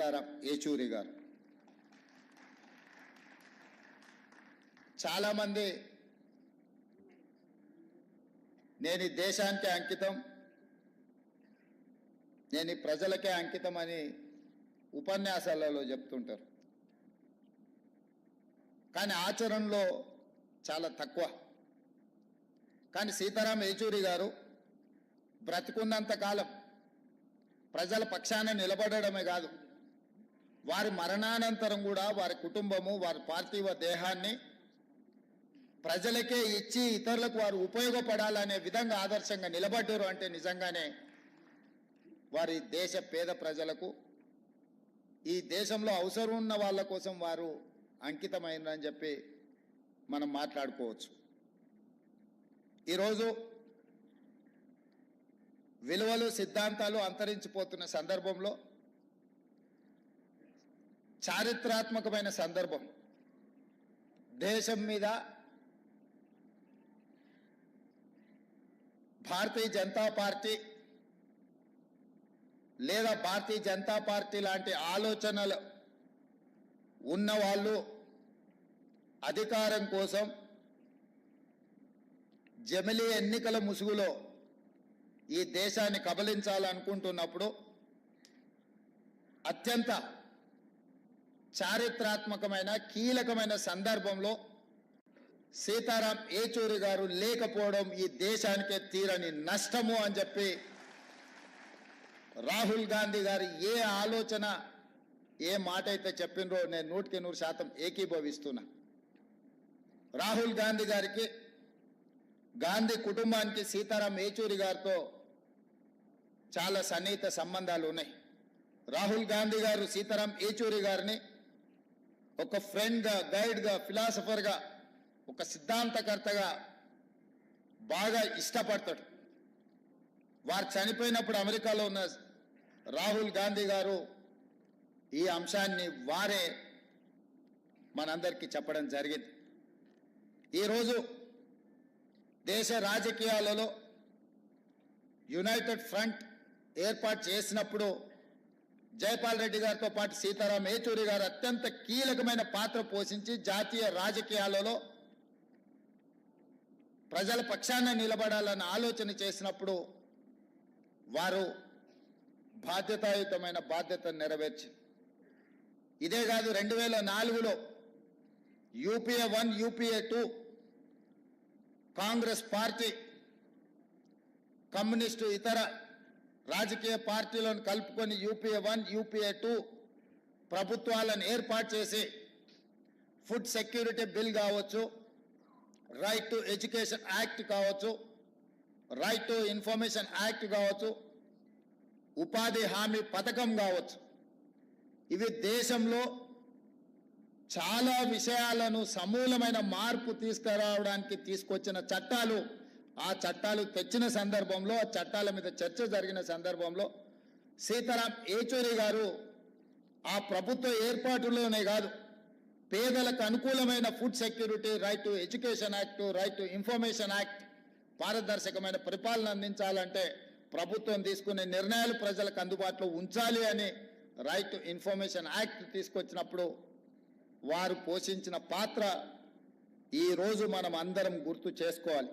సీతారాం ఏచూరి గారు. చాలామంది నేను ఈ దేశానికే అంకితం, నేను ఈ ప్రజలకే అంకితం అని ఉపన్యాసాలలో చెప్తుంటారు. కానీ ఆచరణలో చాలా తక్కువ. కానీ సీతారాం ఏచూరి గారు బ్రతికున్నంత కాలం ప్రజల పక్షాన నిలబడడమే కాదు, వారి మరణానంతరం కూడా వారి కుటుంబము వారి పార్థివ దేహాన్ని ప్రజలకే ఇచ్చి ఇతరులకు వారు ఉపయోగపడాలనే విధంగా ఆదర్శంగా నిలబడ్డారు. అంటే నిజంగానే వారి దేశ పేద ప్రజలకు, ఈ దేశంలో అవసరం ఉన్న వాళ్ళ కోసం వారు అంకితమైనని చెప్పి మనం మాట్లాడుకోవచ్చు. ఈరోజు విలువలు సిద్ధాంతాలు అంతరించిపోతున్న సందర్భంలో, చారిత్రాత్మకమైన సందర్భం, దేశం మీద భారతీయ జనతా పార్టీ లేదా భారతీయ జనతా పార్టీ లాంటి ఆలోచనలు ఉన్నవాళ్ళు అధికారం కోసం జమిలీ ఎన్నికల ముసుగులో ఈ దేశాన్ని కబలించాలనుకుంటున్నప్పుడు అత్యంత చారిత్రాత్మకమైన కీలకమైన సందర్భంలో సీతారాం ఏచూరి గారు లేకపోవడం ఈ దేశానికే తీరని నష్టము అని చెప్పి రాహుల్ గాంధీ గారు ఏ ఆలోచన ఏ మాట అయితే చెప్పినరో నేను 100% ఏకీభవిస్తున్నా. రాహుల్ గాంధీ గారికి, గాంధీ కుటుంబానికి సీతారాం ఏచూరి గారితో చాలా సన్నిహిత సంబంధాలు ఉన్నాయి. రాహుల్ గాంధీ గారు సీతారాం ఏచూరి గారిని ఒక ఫ్రెండ్గా, గైడ్గా, ఫిలాసఫర్గా, ఒక సిద్ధాంతకర్తగా బాగా ఇష్టపడతాడు. వారు చనిపోయినప్పుడు అమెరికాలో ఉన్న రాహుల్ గాంధీ గారు ఈ అంశాన్ని వారే మనందరికీ చెప్పడం జరిగింది. ఈరోజు దేశ రాజకీయాలలో యునైటెడ్ ఫ్రంట్ ఏర్పాటు చేసినప్పుడు జైపాల్ రెడ్డి గారితో పాటు సీతారాం ఏచూరి గారు అత్యంత కీలకమైన పాత్ర పోషించి జాతీయ రాజకీయాలలో ప్రజల పక్షాన నిలబడాలన్న ఆలోచన చేసినప్పుడు వారు బాధ్యతాయుతమైన బాధ్యతను నెరవేర్చి, ఇదే కాదు 2004లో UPA 1 UPA 2 Congress party communist ఇతర రాజకీయ పార్టీలను కలుపుకొని యూపీఏ 1 యూపీఏ 2 ప్రభుత్వాలను ఏర్పాటు చేసి ఫుడ్ సెక్యూరిటీ బిల్ కావచ్చు, రైట్ టు ఎడ్యుకేషన్ యాక్ట్ కావచ్చు, రైట్ టు ఇన్ఫర్మేషన్ యాక్ట్ కావచ్చు, ఉపాధి హామీ పథకం కావచ్చు, ఇవి దేశంలో చాలా విషయాలను సమూలమైన మార్పు తీసుకురావడానికి తీసుకొచ్చిన చట్టాలు. ఆ చట్టాలు తెచ్చిన సందర్భంలో, ఆ చట్టాల మీద చర్చ జరిగిన సందర్భంలో సీతారాం ఏచూరి గారు ఆ ప్రభుత్వ ఏర్పాటులోనే కాదు, పేదలకు అనుకూలమైన food security, right to education act, right to information act, పారదర్శకమైన పరిపాలన అందించాలంటే ప్రభుత్వం తీసుకునే నిర్ణయాలు ప్రజలకు అందుబాటులో ఉంచాలి అని రైట్ టు ఇన్ఫర్మేషన్ యాక్ట్ తీసుకొచ్చినప్పుడు వారు పోషించిన పాత్ర ఈరోజు మనం అందరం గుర్తు చేసుకోవాలి.